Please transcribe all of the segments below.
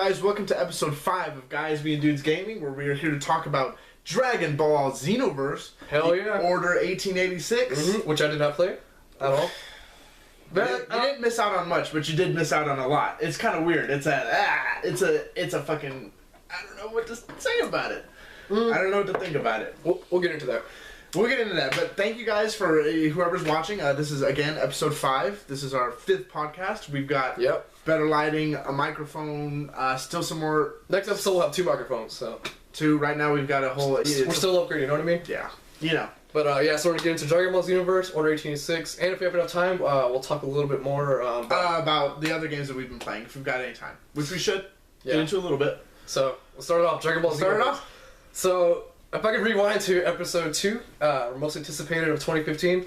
guys? Welcome to episode 5 of Guys Being Dudes Gaming, where we are here to talk about Dragonball Xenoverse. Hell yeah. Order 1886. Which I did not play at all. But you didn't miss out on much, but you did miss out on a lot. It's kind of weird. It's a fucking, I don't know what to say about it. I don't know what to think about it. We'll get into that. We'll get into that, but thank you guys for whoever's watching. This is, again, episode 5. This is our 5th podcast. We've got better lighting, a microphone, still some more... Next episode we'll have 2 microphones, so... 2. Right now we've got a whole... We're still upgrading, you know what I mean? Yeah. You know. But, yeah, so we're going to get into Dragonball Xenoverse, Order 1886, and if we have enough time, we'll talk a little bit more about the other games that we've been playing, if we've got any time. Which we should get into a little bit. So, we'll start it off, Dragonball Xenoverse. Start it off? So... If I could rewind to episode 2, most anticipated of 2015.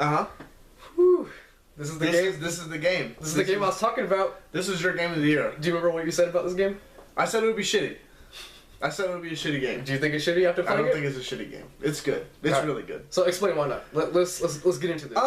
Whew. This is the game. This is the game. This is the game I was talking about. This was your game of the year. Do you remember what you said about this game? I said it would be shitty. I said it would be a shitty game. Do you think it's shitty after playing it? I don't think it's a shitty game. It's good. It's really good. So explain why not. Let's get into this.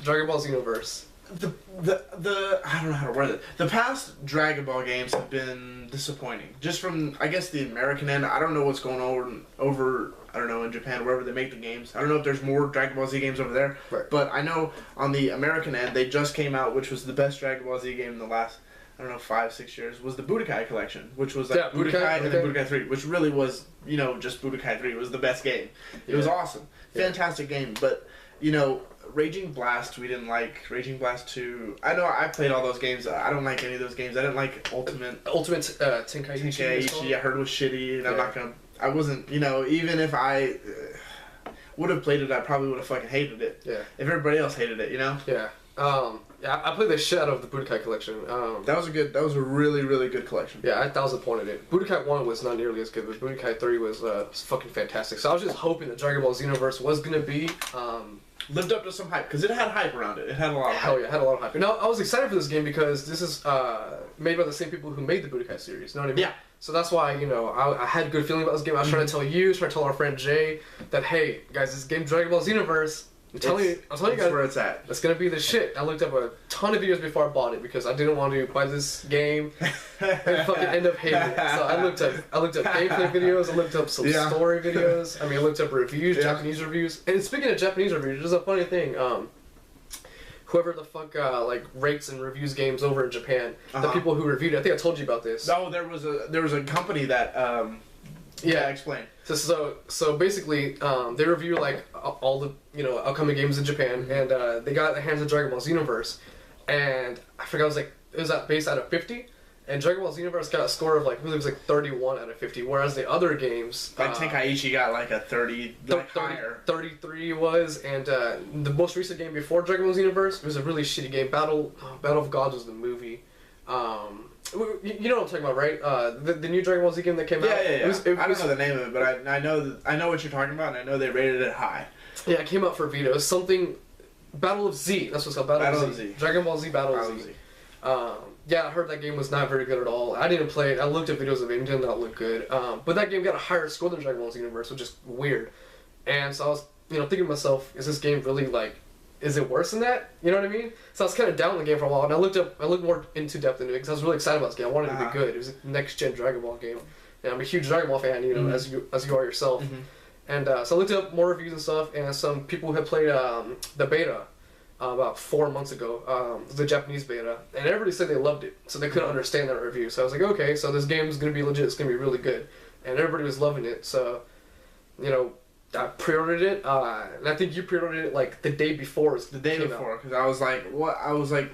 Dragon Ball Xenoverse. I don't know how to word it. The past Dragon Ball games have been disappointing. Just from, I guess, the American end. I don't know what's going on over I don't know, in Japan, wherever they make the games. I don't know if there's more Dragon Ball Z games over there. Right. But I know on the American end, they just came out, which was the best Dragon Ball Z game in the last, I don't know, 5-6 years, was the Budokai collection, which was like Budokai and then Budokai 3, which really was, you know, just Budokai 3. It was the best game. It was awesome. Fantastic game. But, you know, Raging Blast, we didn't like. Raging Blast 2, I know I played all those games. I don't like any of those games. I didn't like Ultimate Tenkaichi. I heard it was shitty, and I'm not going to... I wasn't, you know, even if I would have played it, I probably would have fucking hated it. Yeah. If everybody else hated it, you know? Yeah. Yeah, I played the shit out of the Budokai collection. That was a really, really good collection. Yeah, I 1,000-pointed it. Budokai 1 was not nearly as good, but Budokai 3 was fucking fantastic. So I was just hoping that Dragon Ball Xenoverse was going to be... lived up to some hype, because it had hype around it. It had a lot of hype. Hell yeah, it had a lot of hype. Now, I was excited for this game because this is made by the same people who made the Budokai series, you know what I mean? Yeah. So that's why, you know, I had a good feeling about this game. I was trying to tell you, trying to tell our friend Jay, that, hey, guys, this game Dragon Ball Xenoverse, I'm telling you guys, where it's at. It's gonna be the shit. I looked up a ton of videos before I bought it because I didn't want to buy this game and fucking end up hating it. So I looked up gameplay videos. I looked up some story videos. I mean, I looked up reviews, Japanese reviews. And speaking of Japanese reviews, there's a funny thing. Whoever the fuck like rates and reviews games over in Japan, the people who reviewed it, I think I told you about this. No, there was a company that explain. So basically, they review like all the upcoming games in Japan, and they got their hands on Dragon Ball Xenoverse, and I forgot it was based out of 50, and Dragon Ball Xenoverse got a score of like I believe it was like 31 out of 50, whereas the other games like Tenkaichi got like a 30, higher. 33 was, and the most recent game before Dragon Ball Xenoverse was a really shitty game. Battle of Gods was the movie. You know what I'm talking about, right? The new Dragon Ball Z game that came out. Yeah. I don't know the name of it, but I know what you're talking about, and I know they rated it high. Yeah, it came out for Vita. It was something Battle of Z. That's what's called. Battle of Z. Dragon Ball Z Battle of Z. Yeah, I heard that game was not very good at all. I didn't play it. I looked at videos of it and it did not look good. But that game got a higher score than Dragon Ball Xenoverse, which is weird. And so I was, thinking to myself, is this game really like? Is it worse than that? You know what I mean? So I was kind of down on the game for a while, and I looked more into depth into it because I was really excited about this game. I wanted it to be good. It was a next-gen Dragon Ball game, and I'm a huge Dragon Ball fan, as you are yourself. And so I looked up more reviews and stuff, and some people had played the beta about 4 months ago, the Japanese beta, and everybody said they loved it, so they couldn't understand that review. So I was like, okay, so this game is going to be legit. It's going to be really good, and everybody was loving it. So, I pre-ordered it, and I think you pre-ordered it like the day before. The day before, because I was like, what? I was like,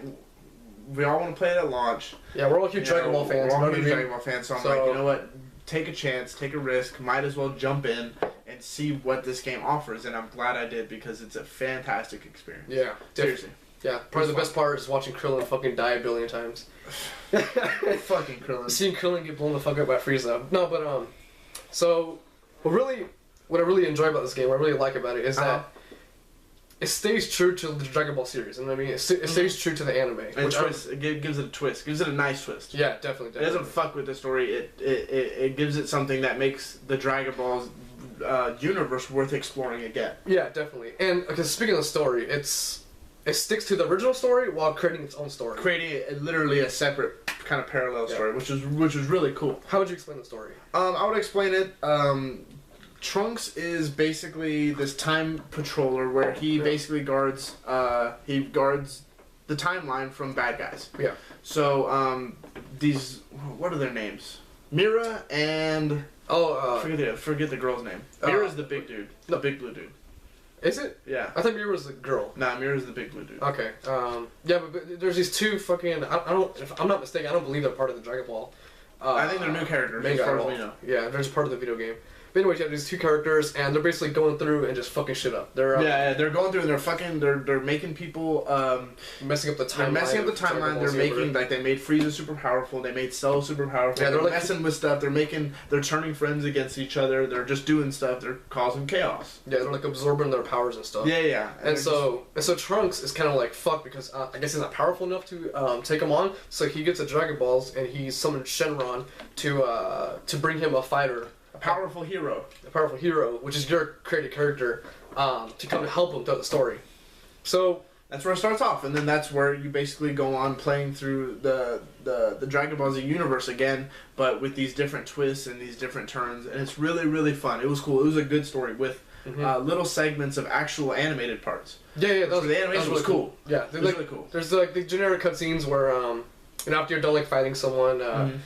we all want to play it at launch. Yeah, we're all huge Dragon Ball fans. We're all huge Dragon Ball fans, so I'm like, you know what? Take a chance, take a risk. Might as well jump in and see what this game offers, and I'm glad I did because it's a fantastic experience. Yeah, seriously. Yeah, probably the best part is watching Krillin fucking die a billion times. Fucking Krillin. Seeing Krillin get blown the fuck up by Frieza. No, but so what I really enjoy about this game, what I really like about it, is that it stays true to the Dragon Ball series. And I mean, it stays true to the anime. It gives it a twist. Gives it a nice twist. Yeah, definitely. It doesn't fuck with the story. It gives it something that makes the Dragon Ball universe worth exploring again. Yeah, definitely. And because speaking of the story, it sticks to the original story while creating its own story. Creating literally a separate kind of parallel story, which was really cool. How would you explain the story? I would explain it. Trunks is basically this time patroller where he basically guards the timeline from bad guys. Yeah. So these, what are their names? Mira and forget the girl's name. Mira's the big dude, the big blue dude. Is it? Yeah. I thought Mira was the girl. Nah, Mira's the big blue dude. Okay. Yeah, but there's these two fucking. I don't. If I'm not mistaken, I don't believe they're part of the Dragon Ball. I think they're new characters, as far as we know. Yeah, they're just part of the video game. But anyways, you have these two characters, and they're basically going through and just fucking shit up. They're they're going through and they're making people messing up the timeline. They're messing up the timeline. They're making they made Frieza super powerful. They made Cell super powerful. Yeah, they're like, messing with stuff. They're turning friends against each other. They're just doing stuff. They're causing chaos. Yeah, they're like absorbing their powers and stuff. Yeah. And so Trunks is kind of like fuck because I guess he's not powerful enough to take him on. So he gets the Dragon Balls and he summons Shenron to bring him a fighter. A powerful hero, which is your created character, to come and help him throughout the story. So that's where it starts off, and then that's where you basically go on playing through the Dragon Ball Z universe again, but with these different twists and these different turns, and it's really, really fun. It was cool. It was a good story with little segments of actual animated parts. Yeah, the animation was cool. Yeah, it was really cool. There's like the generic cutscenes where after you're done like fighting someone.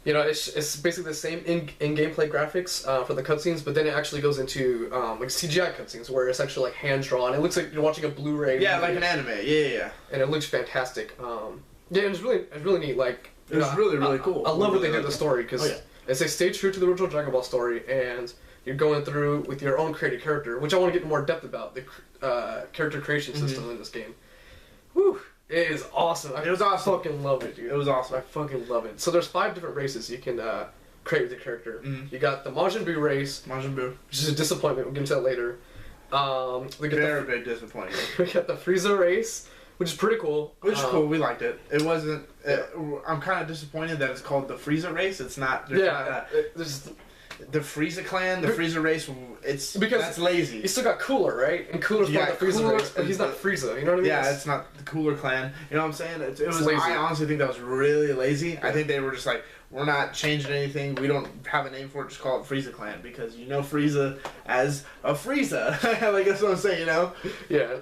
You know, it's basically the same in gameplay graphics for the cutscenes, but then it actually goes into like CGI cutscenes where it's actually like hand drawn. It looks like you're watching a Blu-ray. Yeah, movie. Like an anime. Yeah. And it looks fantastic. Yeah, it was really neat. Like it was really cool. I love what they did with the story because they stay true to the original Dragon Ball story, and you're going through with your own created character, which I want to get more depth about the character creation system in this game. Whew. It is awesome. It was awesome. I fucking love it, dude. It was awesome. I fucking love it. So there's 5 different races you can create with your character. You got the Majin Buu race. Which is a disappointment. We'll get into that later. Very big disappointment. We got the Frieza race, which is pretty cool. Which is cool. We liked it. It wasn't... I'm kind of disappointed that it's called the Frieza race. It's not... There's the Frieza clan, the Frieza race, that's lazy. You still got Cooler, right? And Cooler's part of the Frieza race, but he's not Frieza, you know what I mean? Yeah, it's not the Cooler clan. You know what I'm saying? It was lazy. I honestly think that was really lazy. Yeah. I think they were just like, we're not changing anything. We don't have a name for it. Just call it Frieza clan because you know Frieza as a Frieza. Like that's what I'm saying, you know? Yeah.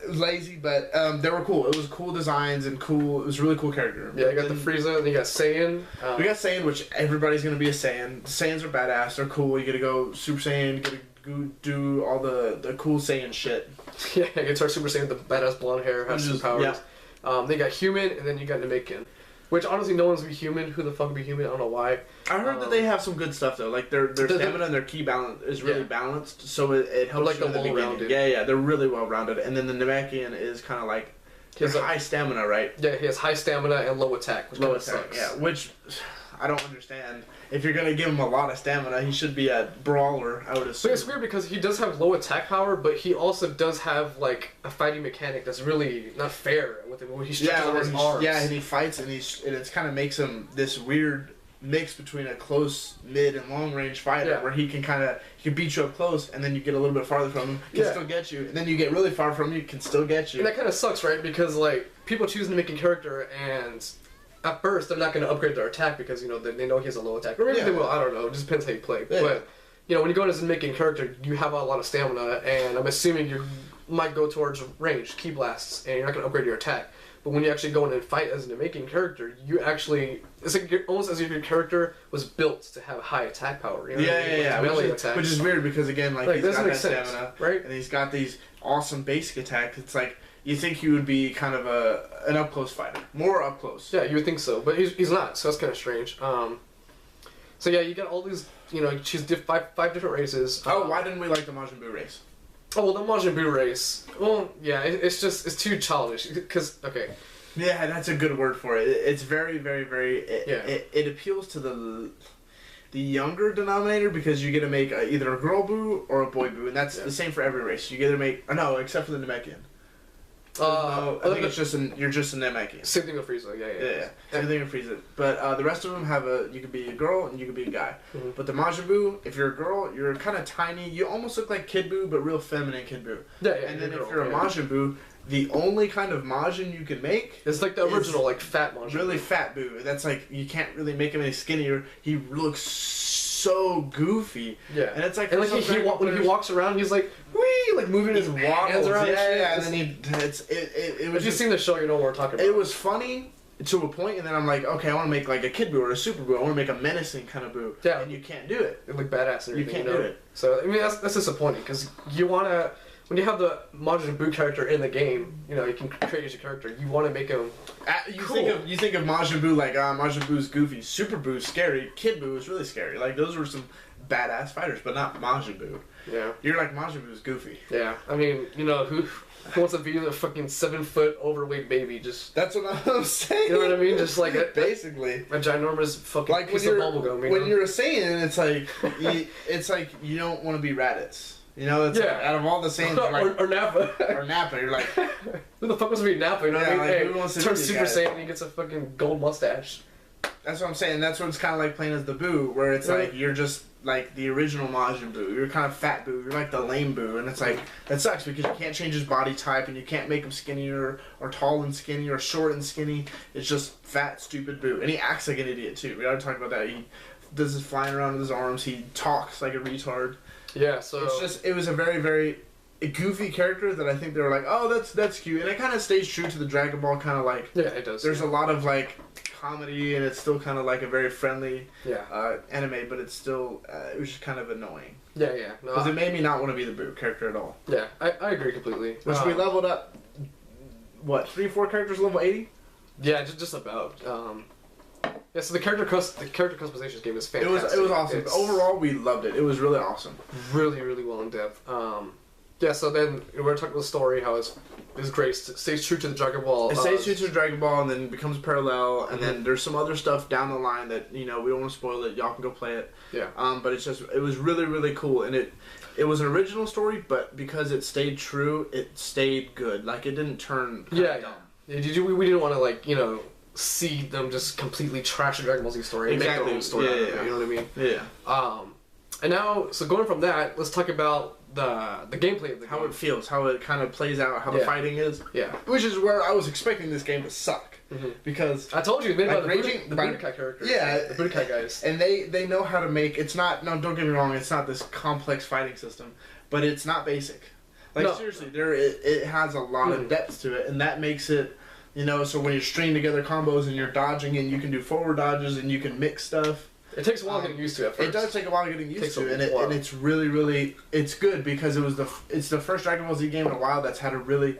Lazy, but they were cool. It was cool designs and cool. It was a really cool character. Yeah, you got the Frieza, and you got Saiyan. We got Saiyan, which everybody's gonna be a Saiyan. The Saiyans are badass. They're cool. You gotta go Super Saiyan. You gotta do all the cool Saiyan shit. Yeah, you can start Super Saiyan with the badass blonde hair, has some powers. Yeah. They got Human, and then you got Namekian. Which honestly, no one's be human. Who the fuck would be human? I don't know why. I heard that they have some good stuff though. Like their stamina and their ki balance is really balanced, so it helps. Like you in the beginning. Yeah, they're really well rounded. And then the Namekian is kind of like high stamina, right? Yeah, he has high stamina and low attack. Which sucks. Yeah, which I don't understand. If you're gonna give him a lot of stamina, he should be a brawler, I would assume. But it's weird because he does have low attack power, but he also does have like a fighting mechanic that's really not fair with him. When he stretches out his arms. Yeah, and he fights, and it kind of makes him this weird mix between a close, mid, and long range fighter, where he can beat you up close, and then you get a little bit farther from him, can still get you, and then you get really far from you, can still get you. And that kind of sucks, right? Because like people choose to make a character and. At first, they're not going to upgrade their attack because, you know, they know he has a low attack. Or maybe they will, I don't know. It just depends how you play. Yeah. But, you know, when you go in as a making character, you have a lot of stamina, and I'm assuming you might go towards range, ki blasts, and you're not going to upgrade your attack. But when you actually go in and fight as a making character, you actually... It's like almost as if your character was built to have high attack power. You know which is weird because, again, like he's got that stamina, right? And he's got these awesome basic attacks. It's like... You think he would be kind of an up-close fighter. More up-close. Yeah, you would think so. But he's not, so that's kind of strange. So yeah, you got all these, you know, you choose 5 different races. Why didn't we like the Majin Buu race? Oh, well, the Majin Buu race, well, yeah, it's too childish. Because, okay. Yeah, that's a good word for it. It's very, very, very... It appeals to the younger denominator because you get to make either a girl Buu or a boy Buu. And that's the same for every race. You get to make... No, except for the Namekian. I think it's just you're just an Namekian. Same thing with Frieza, yeah. Same thing with Frieza. But the rest of them have you could be a girl and you could be a guy. Mm-hmm. But the Majin Buu, if you're a girl, you're kind of tiny. You almost look like Kid Buu, but real feminine Kid Buu. Yeah. And then if you're a Majin Buu, the only kind of Majin you can make. It's like the original, like fat Majin. Really fat Buu. That's like you can't really make him any skinnier. He looks so goofy. Yeah. And it's like, and like when he walks around, he's like, wee, like moving his hands around. Yeah. And then it was. If you've seen the show, you know what we're talking about. It was funny to a point, and then I'm like, okay, I want to make like a Kid Buu or a Super Buu. I want to make a menacing kind of Buu. Yeah. And you can't do it. It look badass and everything. You can't do it. So I mean that's disappointing because you wanna. When you have the Majin Buu character in the game, you know, you can create as your character. You want to make him cool. You think of Majin Buu like, Majin Buu's goofy. Super Buu's scary. Kid Buu is really scary. Like, those were some badass fighters, but not Majin Buu. Yeah. You're like, Majin Buu's goofy. Yeah. I mean, you know, who wants to be a fucking 7-foot overweight baby? Just That's what I'm saying. You know what I mean? Just like basically a ginormous fucking like piece of bubblegum. When you're a Saiyan, it's like you don't want to be Raditz. You know, it's like, out of all the Saiyans, like, or Nappa. Or Nappa, you're like, who the fuck wants to be Nappa? You know what I mean? Like, who wants to turns Super Saiyan and he gets a fucking gold mustache. That's what I'm saying. That's what it's kind of like playing as the Buu, where it's like you're just like the original Majin Buu. You're kind of fat Buu. You're like the lame Buu, and it's like that sucks because you can't change his body type and you can't make him skinnier or tall and skinny or short and skinny. It's just fat, stupid Buu, and he acts like an idiot too. We already talked about that. He does his flying around with his arms. He talks like a retard. Yeah, so it was a very, very goofy character that I think they were like, oh, that's cute, and it kind of stays true to the Dragon Ball kind of like. Yeah, it does. There's a lot of like comedy, and it's still kind of like a very friendly anime, but it's still it was just kind of annoying. Yeah, yeah. Because it made me not want to be the Buu character at all. Yeah, I agree completely. Which we leveled up. What 3-4 characters level 80? Yeah, just about. Yeah, so the character customization game is fantastic. It was awesome. Overall, we loved it. It was really awesome. Really, really well in depth. Yeah, so then we're talking about the story, how it's great. Stays true to the Dragon Ball. It stays true to the Dragon Ball, and then becomes parallel, and then there's some other stuff down the line that, you know, we don't want to spoil it. Y'all can go play it. Yeah. But it was really, really cool, and it was an original story, but because it stayed true, it stayed good. Like, it didn't turn dumb. We didn't want to, like, you know, see them just completely trash the Dragon Ball Z story and make their own story. Yeah. You know what I mean? Yeah. And now, so going from that, let's talk about the gameplay of the game. How it feels, how it kind of plays out, how the fighting is. Yeah. Which is where I was expecting this game to suck. Because I told you, it's made by the Budokai characters. Yeah. The Budokai guys. And they know how to make, it's not, no, don't get me wrong, it's not this complex fighting system, but it's not basic. Like, seriously, it has a lot of depth to it, and that makes it, you know, so when you're stringing together combos and you're dodging and you can do forward dodges and you can mix stuff. It takes a while getting used to it at first. It does take a while getting used to it, and it's really, really, it's good because it's the first Dragon Ball Z game in a while that's had a really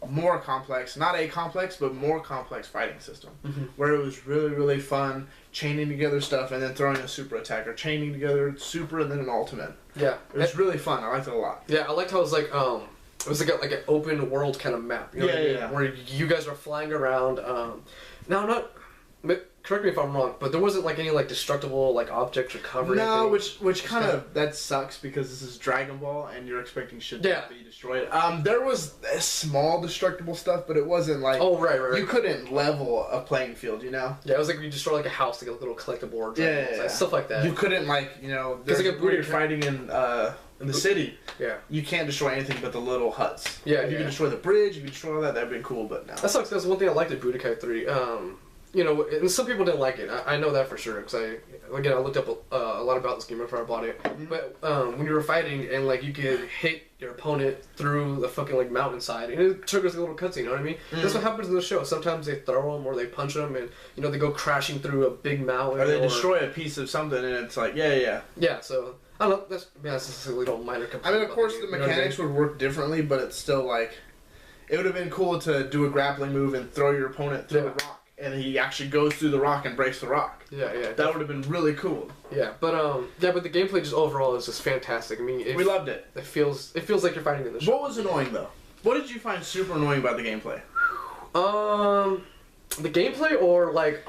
more complex, not a complex, but more complex fighting system, where it was really, really fun chaining together stuff and then throwing a super attack, or chaining together super and then an ultimate. Yeah. It was really fun. I liked it a lot. Yeah, I liked how it was like, it was like an open world kind of map. You know what I mean? Where you guys were flying around. Now, correct me if I'm wrong, but there wasn't like any like destructible like objects or cover. No, which kind of that sucks because this is Dragon Ball and you're expecting shit to be destroyed. There was small destructible stuff, but it wasn't like you couldn't level a playing field, you know? Yeah, it was like you destroy like a house to get a little collectible or stuff like that. You couldn't like because like where you're fighting in the city. Yeah, you can't destroy anything but the little huts. Yeah, if you can destroy the bridge, if you destroy all that, that'd be cool. But no, that sucks. That's one thing I liked at Budokai 3. You know, and some people didn't like it. I know that for sure because I looked up a lot about this game before I bought it. But when you were fighting and like you could hit your opponent through the fucking like mountainside, and it triggers a little cutscene. You know what I mean? That's what happens in the show. Sometimes they throw them or they punch them, and you know they go crashing through a big mountain. Or they destroy a piece of something, and it's like yeah. So I don't know. That's just a little minor complaint. I mean, of course, the mechanics would work differently, but it's still like it would have been cool to do a grappling move and throw your opponent through a rock. And he actually goes through the rock and breaks the rock. Yeah. That would have been really cool. Yeah, but the gameplay just overall is just fantastic. I mean, we loved it. It feels like you're fighting in the show. What was annoying though? What did you find super annoying about the gameplay? The gameplay or like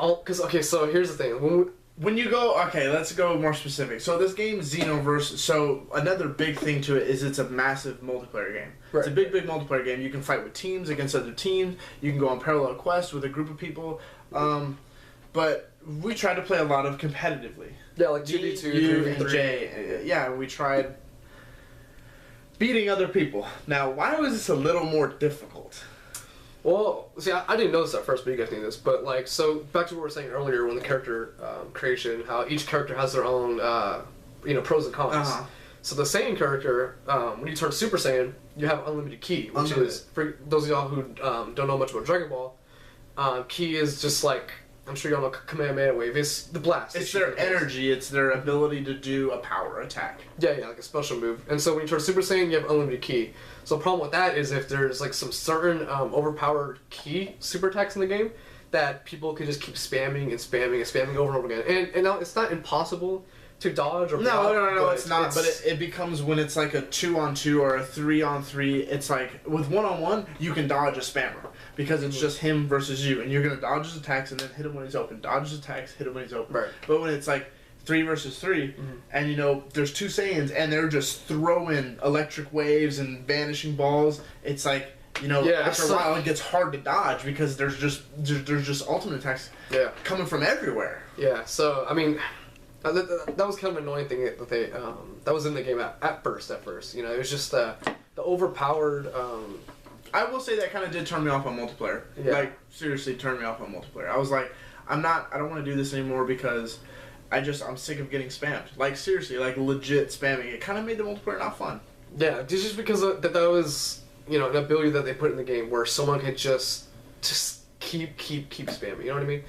so here's the thing. When you go, let's go more specific. So this game, Xenoverse, so another big thing to it is it's a massive multiplayer game. Right. It's a big multiplayer game. You can fight with teams against other teams. You can go on parallel quests with a group of people. But we tried to play a lot of competitively. Yeah, like 2v2, 3v3. Yeah, we tried beating other people. Now, why was this a little more difficult? Well, see, I didn't notice at first, but you guys knew this. But, like, so back to what we were saying earlier when the character creation, how each character has their own, pros and cons. Uh-huh. So the Saiyan character, when you turn Super Saiyan, you have unlimited ki, which is, for those of y'all who don't know much about Dragon Ball, ki is just like, I'm sure y'all know Kamehameha Wave. It's the blast. It's their energy. It's their ability to do a power attack. Yeah, like a special move. And so when you turn Super Saiyan, you have unlimited ki. So the problem with that is if there's like some certain overpowered ki super attacks in the game, that people can just keep spamming and spamming and spamming over and over again. And now it's not impossible to dodge or block. No, it's not. But it becomes when it's like a 2-on-2 or a 3-on-3. It's like with 1-on-1, you can dodge a spammer because it's just him versus you, and you're gonna dodge his attacks and then hit him when he's open. Dodge his attacks, hit him when he's open. Right. But when it's like 3 versus 3, and there's 2 Saiyans and they're just throwing electric waves and vanishing balls, it's like after a while it gets hard to dodge because there's just ultimate attacks coming from everywhere. Yeah. So I mean. That was kind of an annoying thing that they that was in the game at first. It was just the overpowered. I will say that kind of did turn me off on multiplayer. Yeah. Like seriously, turned me off on multiplayer. I was like, I don't want to do this anymore because I'm sick of getting spammed. Like seriously, like legit spamming. It kind of made the multiplayer not fun. Yeah, just because that was an ability that they put in the game where someone could just keep spamming. You know what I mean?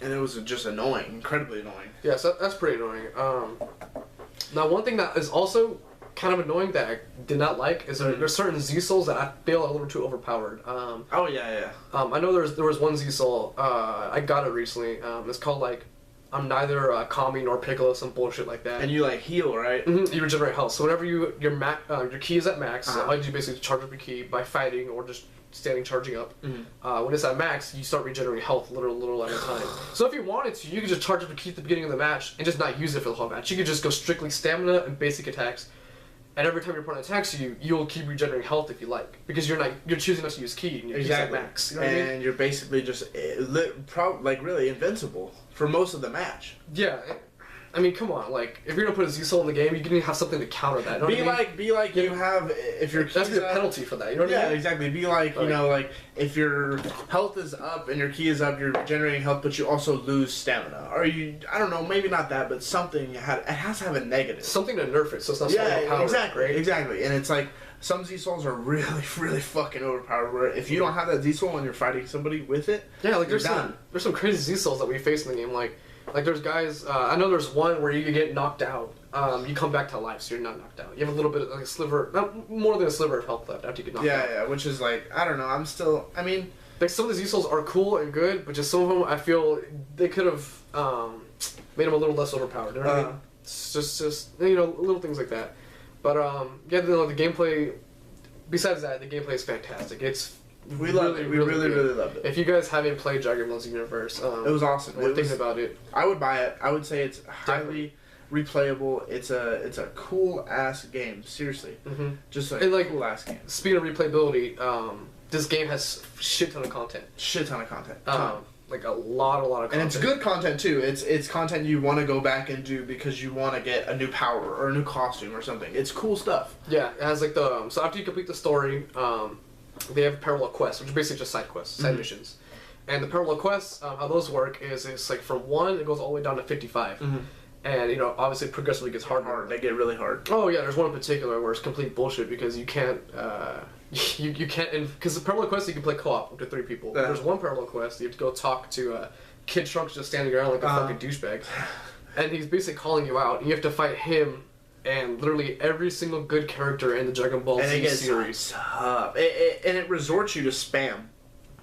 And it was just annoying, incredibly annoying. Yeah, so that's pretty annoying. Now, one thing that is also kind of annoying that I did not like is there's certain Z Souls that I feel are a little too overpowered. Oh yeah. I know there was one Z Soul. I got it recently. It's called like I'm neither Kami nor Piccolo, some bullshit like that. And you like heal, right? Mm-hmm. You regenerate health. So whenever your ki is at max, all you do basically charge up your ki by fighting or just standing charging up. When it's at max, you start regenerating health little at a time. So if you wanted to, you could just charge up your ki at the beginning of the match and just not use it for the whole match. You could just go strictly stamina and basic attacks, and every time your opponent attacks you, you'll keep regenerating health if you like, because you're choosing not to use ki and your ki's at max. You know what I mean? You're basically just really invincible for most of the match. Yeah. I mean, come on, like, if you're gonna put a Z-Soul in the game, you can have something to counter that. You know be like you have, if your that's the penalty for that, you know what I mean? Yeah, exactly. Be like, like, if your health is up and your ki is up, you're generating health, but you also lose stamina. Or I don't know, maybe not that, but something, it has to have a negative. Something to nerf it, so it's not so overpowered. Exactly. And it's like, some Z-Souls are really, really fucking overpowered, where if you don't have that Z-Soul when you're fighting somebody with it, like, there's some crazy Z-Souls that we face in the game, like there's guys, I know there's one where you get knocked out, you come back to life, so you're not knocked out. You have a little bit of, like a sliver, not more than a sliver of health left after you get knocked out. Yeah, which is like, I don't know, like some of the Z-Souls are cool and good, but just some of them, I feel, they could have made them a little less overpowered, you know what I mean? It's just little things like that. But, the gameplay, besides that, the gameplay is fantastic. We loved it. We really loved it. If you guys haven't played Dragonball Xenoverse, it was awesome. We're thinking about it. I would buy it. I would say it's highly replayable. It's a cool ass game. Seriously, just a cool ass game. Speaking of replayability, this game has shit ton of content. Like a lot of content. And it's good content too. It's content you want to go back and do because you want to get a new power or a new costume or something. It's cool stuff. Yeah, it has like so after you complete the story, they have parallel quests, which are basically just side quests, side missions. And the parallel quests, how those work is it's like from 1, it goes all the way down to 55. And, obviously progressively gets harder. They get really hard. Oh, yeah, there's one in particular where it's complete bullshit because you can't, you can't, because the parallel quest you can play co-op up to 3 people. Yeah. There's one parallel quest, you have to go talk to Kid Trunks just standing around like a fucking douchebag. And he's basically calling you out, and you have to fight him and literally every single good character in the Dragon Ball Z series. Tough. And it resorts you to spam.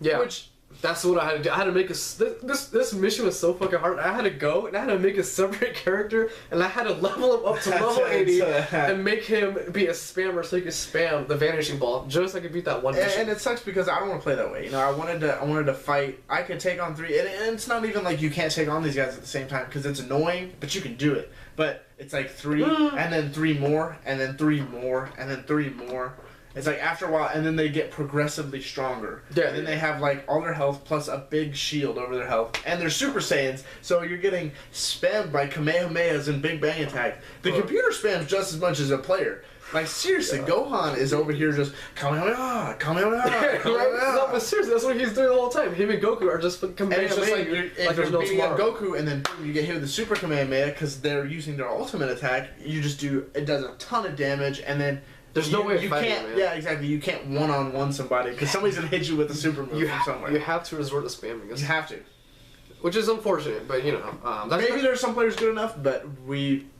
Yeah. Which, that's what I had to do. I had to make this mission was so fucking hard. I had to go and I had to make a separate character and I had to level him up to level 80 and make him be a spammer so he could spam the vanishing ball just so I could beat that one mission. And it sucks because I don't want to play that way. I wanted to fight. I could take on 3 and it's not even like you can't take on these guys at the same time because it's annoying, but you can do it. But it's like 3 and then 3 more and then 3 more and then 3 more. It's like after a while, and then they get progressively stronger. Yeah. And then they have like all their health plus a big shield over their health. And they're Super Saiyans, so you're getting spammed by Kamehamehas and Big Bang Attack. The computer spams just as much as a player. Like, seriously, Gohan is over here just, Kamehameha, Kamehameha, Right? No, but seriously, that's what he's doing the whole time. Him and Goku are just Kamehameha. And it's just like, if there's you're no beating up tomorrow. Goku and then you get hit with the Super Kamehameha because they're using their ultimate attack, it does a ton of damage, and then there's no way of you fighting can't, it, man. yeah, exactly, you can't one-on-one somebody because somebody's going to hit you with a super move from somewhere. You have to resort to spamming. You have to. Which is unfortunate, but you know. Maybe there's some players good enough, but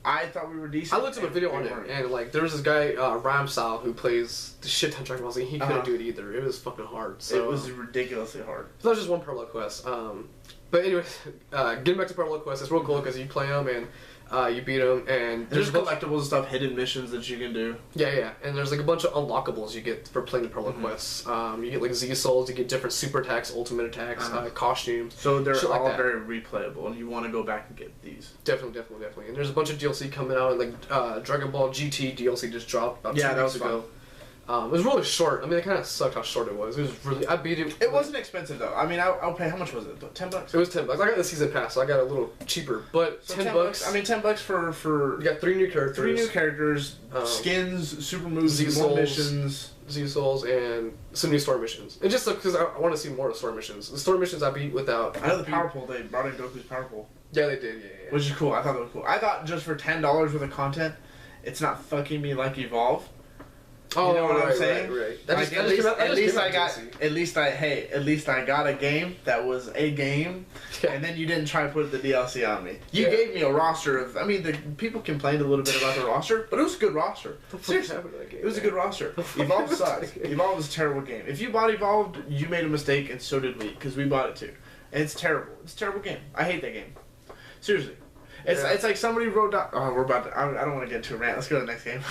I thought we were decent. I looked up a video on it, and like there was this guy, Ramsal, who plays the shit ton of Dragon Ball Z. He couldn't do it either. It was fucking hard. So, it was ridiculously hard. So that was just one parallel quest. But anyway, getting back to parallel quests, it's real cool because you play them and you beat them, and there's collectibles and stuff, hidden missions that you can do. Yeah, and there's like a bunch of unlockables you get for playing the parallel quests. You get like Z souls, you get different super attacks, ultimate attacks, costumes. So they're all very replayable, and you want to go back and get these. Definitely. And there's a bunch of DLC coming out, like Dragon Ball GT DLC just dropped about 2 weeks ago. It was really short. I mean, it kind of sucked how short it was. It was really. I beat it. It wasn't expensive though. I mean, I'll pay. How much was it? $10. It was $10. I got the season pass, so I got a little cheaper. But so $10. I mean, $10 for. You got 3 new characters. 3 new characters. Skins, super moves, more missions. Z souls and some new story missions. And just because I want to see more of the story missions. The story missions I beat without. I know the power pole. They brought in Goku's power pole. Yeah, they did. Yeah. Which is cool. I thought that was cool. I thought just for $10 worth of content, it's not fucking me like Evolve. Oh, you know what I'm saying? Right. At least I got a game that was a game, and then you didn't try to put the DLC on me. You gave me a roster of. I mean, the people complained a little bit about the roster, but it was a good roster. Seriously, it was a good roster. Evolve sucks. Evolve was a terrible game. If you bought Evolved, you made a mistake, and so did we, because we bought it too. And it's terrible. It's a terrible game. I hate that game. Seriously. It's like somebody wrote down. Oh, we're about to. I don't want to get into a rant. Let's go to the next game.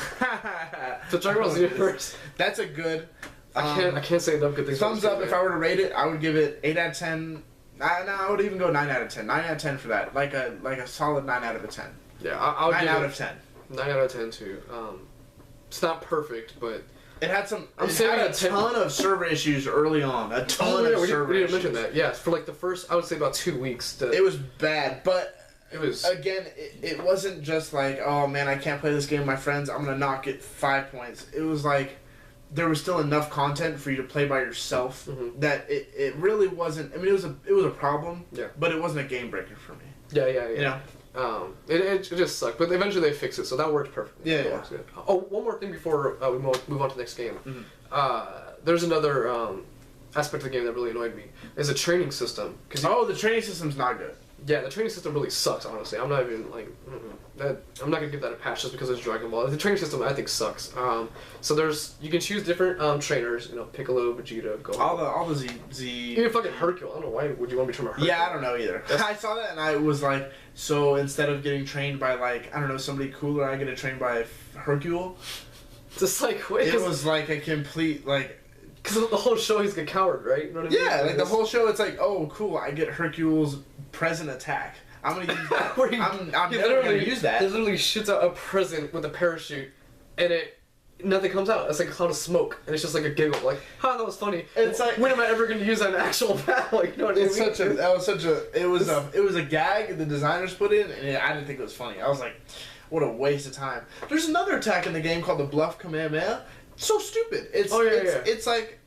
So Dragonball Xenoverse. That's a good. I can't say enough good things. Thumbs up. If I were to rate it, I would give it 8 out of 10. No, I would even go 9 out of 10. 9 out of 10 for that. Like a solid 9 out of 10. Yeah, I'll 9 out of 10. 9 out of 10 too. It's not perfect, but. It had some. I'm it had a ton of server issues early on. A ton of server we issues. didn't mention that. Yes, for like the first, I would say about 2 weeks. It was bad, but. It was again. It wasn't just like, oh man, I can't play this game with my friends. I'm gonna knock it 5 points. It was like there was still enough content for you to play by yourself that it really wasn't. I mean, it was a problem. Yeah. But it wasn't a game breaker for me. Yeah. You know. It just sucked, but eventually they fixed it, so that worked perfectly. Yeah. Oh, one more thing before we move on to the next game. There's another aspect of the game that really annoyed me. Is a training system. The training system's not good. Yeah, the training system really sucks, honestly. I'm not even, like, I'm not gonna give that a patch just because it's Dragon Ball. The training system, I think, sucks. So you can choose different trainers, Piccolo, Vegeta, Goku. All the Z... Even fucking Hercule. I don't know, why would you want me to train by Hercule? Yeah, I don't know either. I saw that and I was like, so instead of getting trained by, like, I don't know, somebody cooler, I get trained by Hercule? Just like, wait. It was like a complete, like... Because the whole show he's a coward, right? You know what I mean? Yeah, like the whole show, it's like, oh, cool, I get Hercule's present attack. I'm gonna use that. I'm never gonna use that. He literally shoots out a present with a parachute, and nothing comes out. It's like a cloud of smoke, and it's just like a giggle, like, "Ha, that was funny." And it's like, when am I ever gonna use that in actual battle? Like, you know what I mean? It was a gag the designers put in, and I didn't think it was funny. I was like, what a waste of time. There's another attack in the game called the Bluff Kamehameha. So stupid. It's like.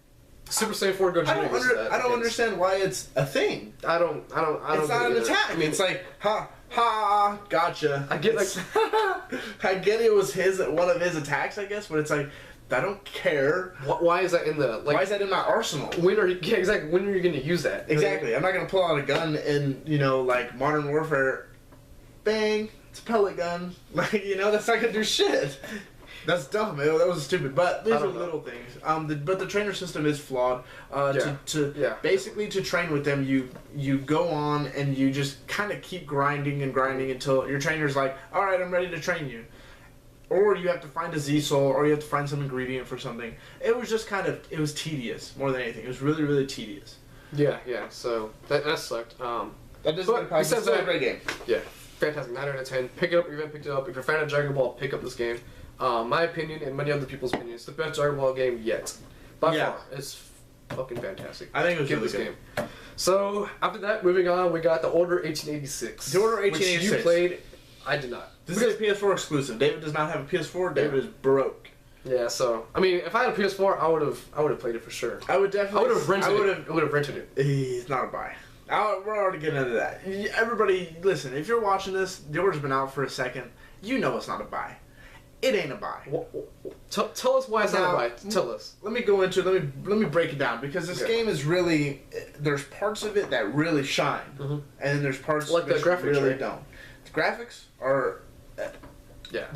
Super Saiyan 4 Gogeta. I don't understand why it's a thing. I don't. It's not an attack. I mean, it's like ha, gotcha. I get like. I get it was one of his attacks, I guess, but it's like I don't care. Why is that in the like? Why is that in my arsenal? When are you going to use that? Exactly. I'm not gonna pull out a gun in like Modern Warfare. Bang! It's a pellet gun. Like that's not gonna do shit. That's dumb. That was stupid. But these are little things. But the trainer system is flawed. Basically, to train with them, you go on and you just kind of keep grinding until your trainer's like, all right, I'm ready to train you. Or you have to find a Z soul, or you have to find some ingredient for something. It was just it was tedious more than anything. It was really, really tedious. Yeah. So that sucked. That doesn't. It's still a great game. Yeah, fantastic. 9 out of 10. Pick it up if you haven't picked it up. If you're a fan of Dragon Ball, pick up this game. My opinion and many other people's opinions, it's the best Dragon Ball game yet. By far. It's fucking fantastic. I think it was really good. Game. So, after that, moving on, we got the Order 1886. The Order 1886. Which you played, I did not. This is a PS4 exclusive. David does not have a PS4. David is broke. Yeah, so I mean, if I had a PS4, I would have played it for sure. I would definitely. I would have rented it. I would have rented it. It's not a buy. We're already getting into that. Everybody, listen. If you're watching this, the order's been out for a second. You know it's not a buy. It ain't a buy. Tell us why it's not a buy. Tell us. Let me go into it. Let me break it down because this game is really. There's parts of it that really shine, and then there's parts like the graphics really don't. The graphics are.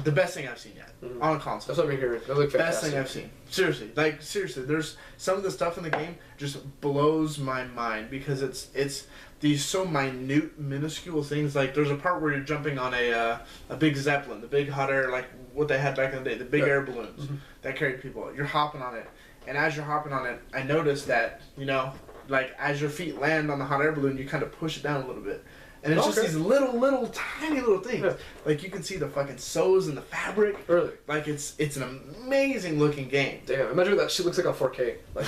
The best thing I've seen yet on a console. That's what I'm hearing. They look fantastic. Best thing I've seen. Seriously, there's some of the stuff in the game just blows my mind because it's these so minute, minuscule things. Like there's a part where you're jumping on a big zeppelin, the big hot air, like what they had back in the day, the big air balloons that carried people. You're hopping on it, and as you're hopping on it, I noticed that like as your feet land on the hot air balloon, you kind of push it down a little bit. And it's just these little, tiny little things. Yeah. Like, you can see the fucking sews in the fabric. Really? Like, it's an amazing looking game. Damn, imagine what that shit looks like on 4K. Like,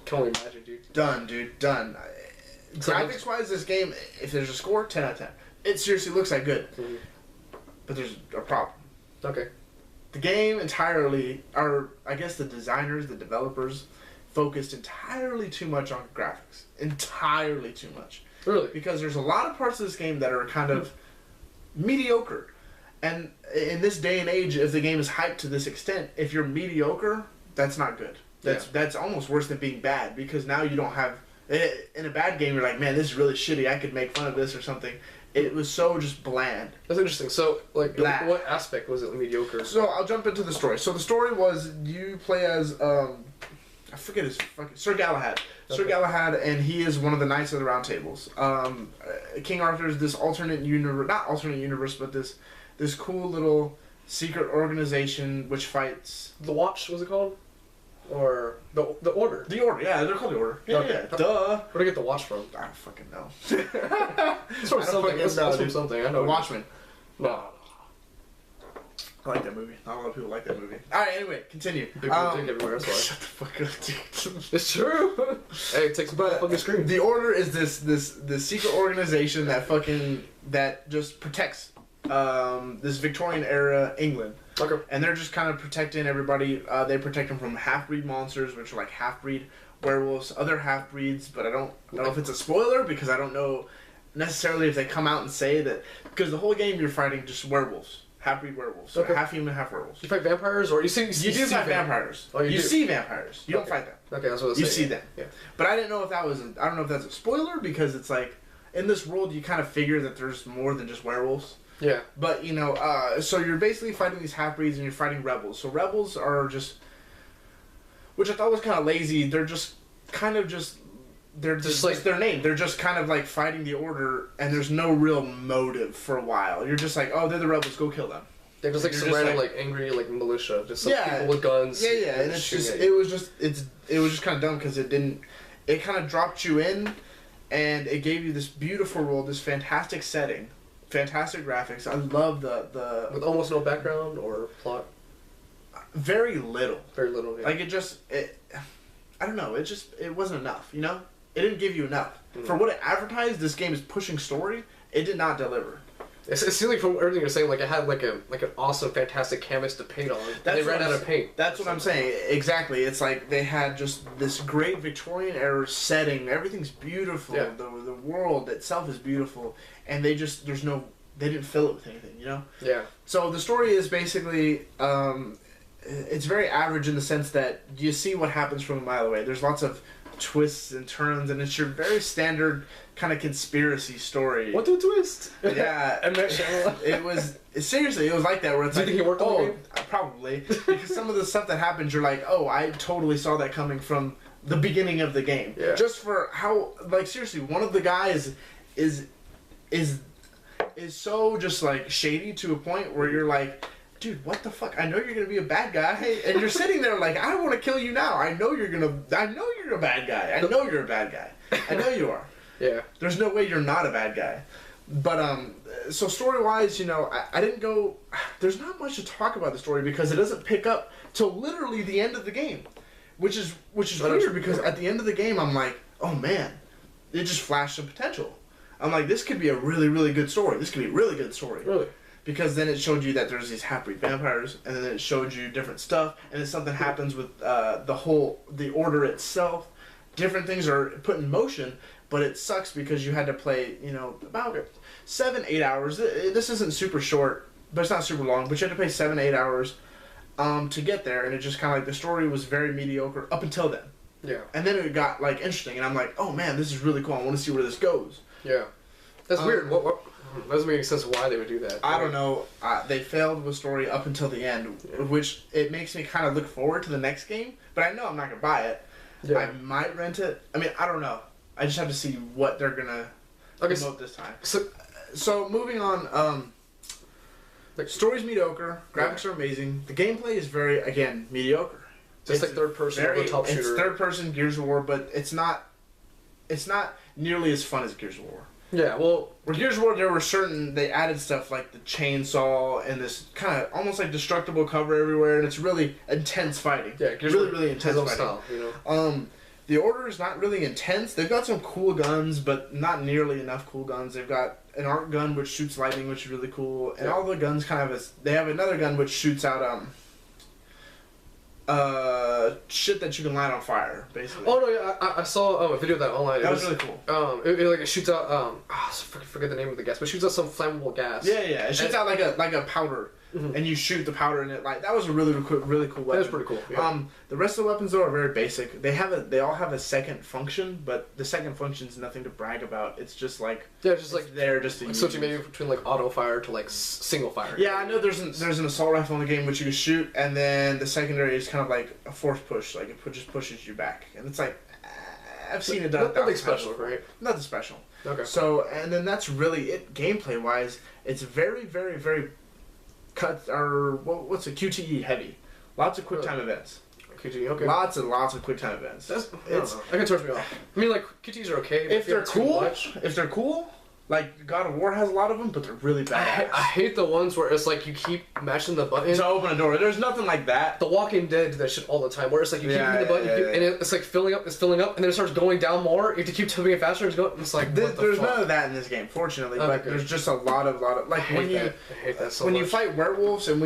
can only imagine, dude. Done. Graphics-wise, this game, if there's a score, 10 out of 10. It seriously looks like good. But there's a problem. Okay. The game entirely, I guess the designers, the developers, focused entirely too much on graphics. Entirely too much. Really? Because there's a lot of parts of this game that are kind of mediocre. And in this day and age, if the game is hyped to this extent, if you're mediocre, that's not good. That's almost worse than being bad because now you don't have... In a bad game, you're like, man, this is really shitty. I could make fun of this or something. It was so just bland. That's interesting. So, like, what aspect was it mediocre? So, I'll jump into the story. So, the story was you play as... I forget his fucking... Sir Galahad. Okay. Sir Galahad, and he is one of the Knights of the Round Tables. King Arthur's this alternate universe... Not alternate universe, but this cool little secret organization which fights... The Watch, was it called? Or... The Order? The Order, yeah. They're called the Order. Yeah. Duh. Where did I get the Watch from? I don't fucking know. It's from something. It's from something. I know. The Watchmen. No. I like that movie. Not a lot of people like that movie. Alright, anyway, continue. Big dick everywhere, that's why. Shut the fuck up, dude. It's true. Hey, it takes a fucking screen. The Order is this secret organization that just protects this Victorian era England. Okay. And they're just kind of protecting everybody. They protect them from half-breed monsters, which are like half-breed werewolves, other half-breeds, but I don't know if it's a spoiler because I don't know necessarily if they come out and say that, because the whole game you're fighting just werewolves. Half-breed werewolves. So half human, half werewolves. You fight vampires, or you do fight vampires. Oh, you see vampires. You don't fight them. Okay, that's what I was saying. You see them. Yeah. But I didn't know if that was... I don't know if that's a spoiler, because it's like... In this world, you kind of figure that there's more than just werewolves. Yeah. But, so you're basically fighting these half-breeds, and you're fighting rebels. So rebels are just... Which I thought was kind of lazy. They're just kind of just... They're just like their name. They're just kind of like fighting the Order, and there's no real motive for a while. You're just like, oh, they're the rebels. Go kill them. They're just like some random like angry like militia, just some people with guns. Yeah, and it's just it was just kind of dumb because it kind of dropped you in, and it gave you this beautiful world, this fantastic setting, fantastic graphics. I love the with almost no background or plot. Very little. Very little. Yeah. Like I don't know. It wasn't enough. It didn't give you enough. For what it advertised, this game is pushing story. It did not deliver. It seems like from everything you're saying, like it had like an awesome, fantastic canvas to paint on. They ran out of paint. That's what I'm saying. Exactly. It's like they had just this great Victorian era setting. Everything's beautiful. Yeah. The world itself is beautiful, and they didn't fill it with anything. Yeah. So the story is basically. It's very average in the sense that you see what happens from a mile away. There's lots of twists and turns, and it's your very standard kind of conspiracy story. What the twist? Yeah, it was like that. Where it's Do you think he worked on the game? Probably, because some of the stuff that happens, you're like, oh, I totally saw that coming from the beginning of the game. Yeah. Just for how, like, seriously, one of the guys is so just like shady to a point where you're like, dude, what the fuck? I know you're gonna be a bad guy, and you're sitting there like, I want to kill you now. I know you're a bad guy. I know you're a bad guy. I know you are. Yeah. There's no way you're not a bad guy. But so story-wise, I didn't go. There's not much to talk about the story because it doesn't pick up till literally the end of the game, which is weird because at the end of the game I'm like, oh man, it just flashed some potential. I'm like, this could be a really, really good story. This could be a really good story. Really? because then it showed you that there's these half-breed vampires, and then it showed you different stuff, and then something happens with the order itself. Different things are put in motion, but it sucks because you had to play, about 7-8 hours. This isn't super short, but it's not super long, but you had to play 7-8 hours to get there, and it just kind of like the story was very mediocre up until then. Yeah. And then it got like interesting, and I'm like, oh man, this is really cool. I want to see where this goes. Yeah. That's weird. What doesn't make sense why they would do that. I don't know. They failed with story up until the end, which it makes me kind of look forward to the next game, but I know I'm not going to buy it. Yeah. I might rent it. I mean, I don't know. I just have to see what they're going to promote this time. So moving on, the story's mediocre, graphics are amazing, the gameplay is very, again, mediocre. Just like third person or top shooter. It's third person Gears of War, but it's not nearly as fun as Gears of War. Yeah, well... With Gears of War, they added stuff like the chainsaw and this kind of almost like destructible cover everywhere, and it's really intense fighting. Yeah, Gears really intense fighting. Style, you know? The Order is not really intense. They've got some cool guns, but not nearly enough cool guns. They've got an arc gun which shoots lightning, which is really cool, and all the guns kind of... They have another gun which shoots out... shit that you can light on fire, basically. Oh no, yeah, I saw a video of that online. That was really cool. It shoots out I forget the name of the gas, but it shoots out some flammable gas. Yeah, it shoots out like a powder, and you shoot the powder in it. Like that was a really cool weapon. That was pretty cool. Yeah. The rest of the weapons though are very basic. They all have a second function, but the second function is nothing to brag about. It's just like they're just a switching maybe between like auto fire to like single fire. Yeah, I know there's an assault rifle in the game which you can shoot, and then the secondary is kind of like a force push, like it just pushes you back, and it's like I've seen it done. Nothing special, right? Nothing special. Okay. So and then that's really it gameplay wise. It's very very very what's a QTE heavy. Lots of quick time events. QTE, okay. Lots and lots of quick time events. That can turn me off. I mean, like QTEs are okay. If they're cool, like God of War has a lot of them, but they're really bad. I hate the ones where it's like you keep mashing the button to open a door. There's nothing like that. The Walking Dead do that shit all the time, where it's like you keep hitting the button, and it's like filling up, and then it starts going down more. You have to keep tipping it faster. It's like there's none of that in this game, fortunately. But there's just a lot of like I hate that so much. When you fight werewolves, and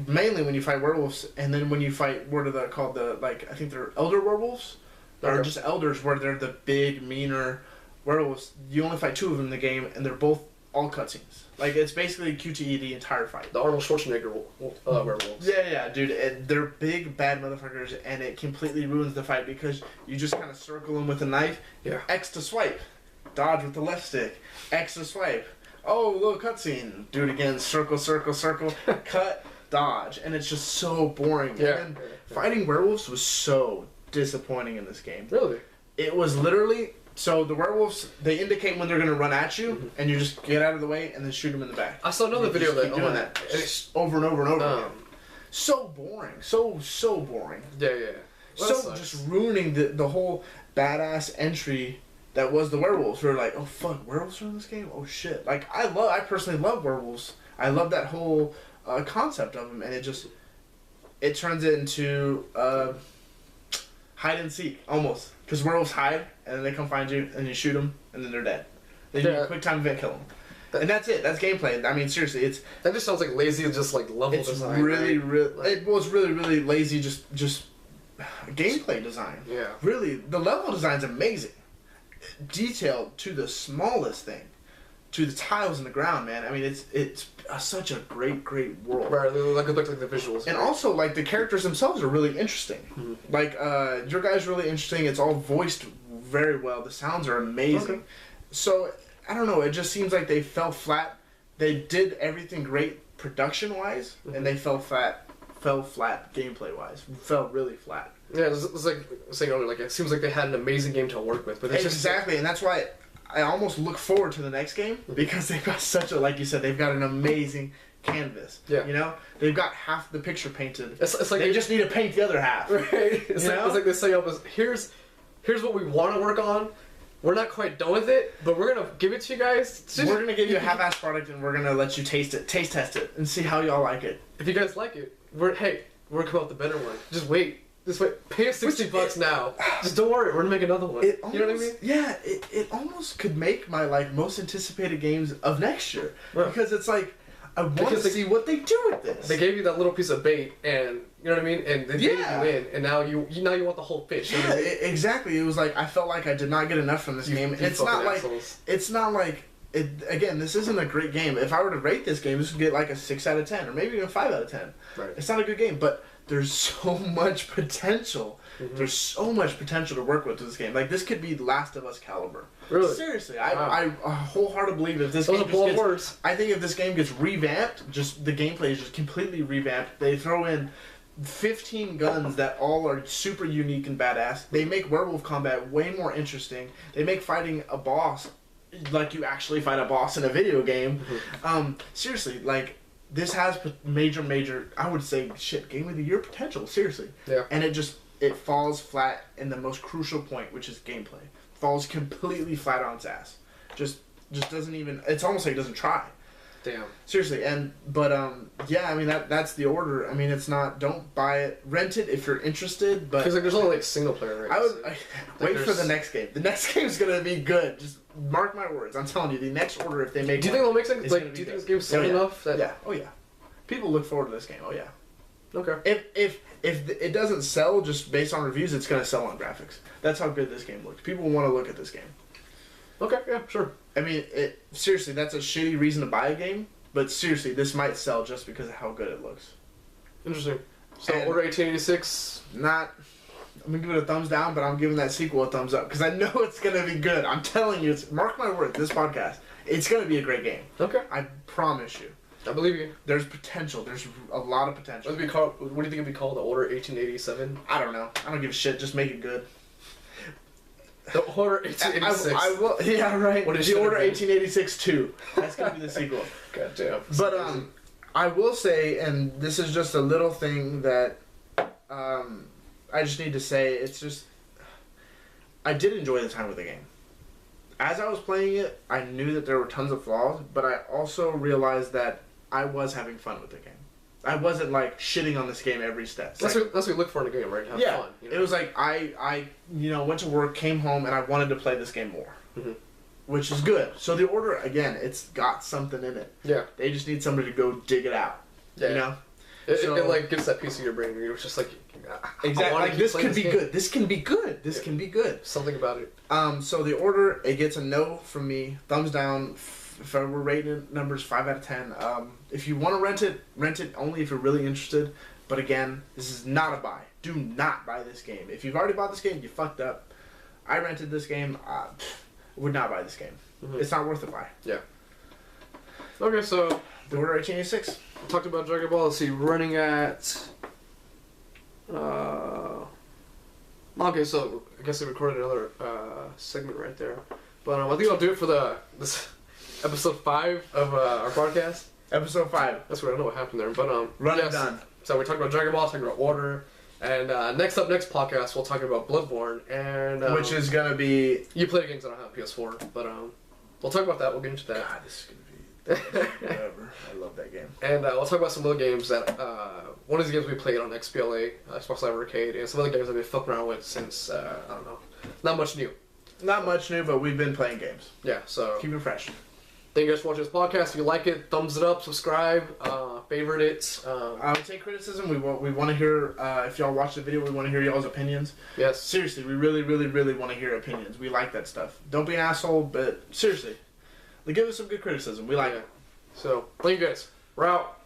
mainly when you fight werewolves, and then when you fight what are they called, I think they're elder werewolves, or just elders, where they're the big meaner werewolves. You only fight 2 of them in the game, and they're both all cutscenes. Like it's basically QTE the entire fight. The Arnold Schwarzenegger werewolves. Yeah, dude. They're big bad motherfuckers, and it completely ruins the fight because you just kind of circle them with a knife. Yeah. X to swipe, dodge with the left stick. X to swipe. Oh, little cutscene. Do it again. Circle, circle, circle. Cut, dodge, and it's just so boring. Yeah. And fighting werewolves was so disappointing in this game. Really? It was literally. So the werewolves, they indicate when they're going to run at you, and you just get out of the way and then shoot them in the back. I saw another video of that. Doing that over and over and over again. So boring. So boring. Yeah. Well, just ruining the whole badass entry that was the werewolves. We were like, oh fuck, werewolves are in this game? Oh shit. Like, I personally love werewolves. I love that whole concept of them, and it turns it into hide and seek, almost. Because werewolves hide, and then they come find you, and you shoot them, and then they're dead. Then you quick time event kill them. And that's it. That's gameplay. I mean, seriously, that just sounds like lazy, just like level design. It was really lazy, just gameplay design. Yeah. Really, the level design's amazing. Detailed to the smallest thing. To the tiles in the ground, man. I mean, it's such a great world. Right, like the visuals. And also, like, the characters themselves are really interesting. Mm-hmm. Like, your guy's really interesting. It's all voiced very well. The sounds are amazing. Okay. So, I don't know. It just seems like they fell flat. They did everything great production-wise, and they fell flat gameplay-wise. Fell really flat. Yeah, it's like saying earlier, like, it seems like they had an amazing game to work with. But exactly, and that's why I almost look forward to the next game, because they've got like you said, they've got an amazing canvas. Yeah. You know? They've got half the picture painted. It's like they just need to paint the other half. Right. It's like they say, here's what we want to work on. We're not quite done with it, but we're going to give it to you guys. We're going to give you a half-assed product, and we're going to let you taste test it, and see how y'all like it. If you guys like it, we're going to come out with a better one. Just wait. Pay us $60 now. Just don't worry, we're gonna make another one. You know what I mean? Yeah, it almost could make my most anticipated games of next year. Right. Because it's like, I want to see what they do with this. They gave you that little piece of bait, and you know what I mean, and they baited you in, and now you want the whole fish. Yeah, exactly. It was like I felt like I did not get enough from this game. It's not like again, this isn't a great game. If I were to rate this game, this would get like a 6 out of 10, or maybe even 5 out of 10. Right. It's not a good game, but there's so much potential. Mm-hmm. There's so much potential to work with this game. Like, this could be Last of Us caliber. Really? Seriously, I wholeheartedly believe if this game just gets, I think if this game gets revamped, just the gameplay is just completely revamped. They throw in 15 guns that all are super unique and badass. They make werewolf combat way more interesting. They make fighting a boss like you actually fight a boss in a video game. Mm-hmm. Seriously, like, this has major, I would say, game of the year potential. Seriously. Yeah. And it falls flat in the most crucial point, which is gameplay. Falls completely flat on its ass. Just doesn't even. It's almost like it doesn't try. Damn. Seriously, yeah, I mean that's the order. I mean, it's not. Don't buy it. Rent it if you're interested. But because there's only like single player. Right? I would wait for the next game. The next game's gonna be good. Just mark my words. I'm telling you, the next order, if they make. Do you think they'll make sense? Like, do you think this game's sold enough? That... Yeah. Oh yeah. People look forward to this game. Oh yeah. Okay. If it doesn't sell just based on reviews, it's gonna sell on graphics. That's how good this game looks. People want to look at this game. Okay. Yeah. Sure. I mean, seriously, that's a shitty reason to buy a game. But seriously, this might sell just because of how good it looks. Interesting. So Order 1886. I'm gonna give it a thumbs down, but I'm giving that sequel a thumbs up because I know it's gonna be good. I'm telling you, mark my word. This podcast, it's gonna be a great game. Okay. I promise you. I believe you. There's potential. There's a lot of potential. What do you think it'd be called? The Order 1887? I don't know. I don't give a shit. Just make it good. The Order 1886. I will. Yeah, right. What is the Order 1886 2? That's gonna be the sequel. God damn. But I will say, and this is just a little thing that I just need to say. It's just I did enjoy the time with the game. As I was playing it, I knew that there were tons of flaws, but I also realized that I was having fun with the game. I wasn't like shitting on this game every step. That's what you look for in a game, right? Have fun. You know? It was like I went to work, came home, and I wanted to play this game more, which is good. So the Order, again, it's got something in it. Yeah. They just need somebody to go dig it out. Yeah. You know. It like gets that piece of your brain where you're just like, exactly. Like, this can be good. This can be good. This can be good. Something about it. So the Order, it gets a no from me. Thumbs down. If I were rating numbers 5 out of 10. If you want to rent it only if you're really interested. But again, this is not a buy. Do not buy this game. If you've already bought this game, you fucked up. I rented this game. Would not buy this game. It's not worth a buy. Yeah. Okay, so the Order 1886. We talked about Dragon Ball. Let's see, running at. Okay, so I guess we recorded another segment right there. But I think I'll do it for this episode 5 of our podcast. Episode 5. That's what I know what happened there. But run it done. So we talked about Dragon Ball, talking about Order, and next podcast we'll talk about Bloodborne, and which is gonna be. You play games that don't have PS4, but we'll talk about that. We'll get into that. God, this is gonna be whatever. I love that game. And we'll talk about some other games that one of these games we played on XBLA, Xbox Live Arcade, and some other games that we've been fucking around with since I don't know, not much new. Not much new, but we've been playing games. Yeah, so keep it fresh. Thank you guys for watching this podcast. If you like it, thumbs it up, subscribe, favorite it. I would take criticism. We want to hear, if y'all watch the video, we want to hear y'all's opinions. Yes. Seriously, we really, really, really want to hear opinions. We like that stuff. Don't be an asshole, but seriously, give us some good criticism. We like it. So, thank you guys. We're out.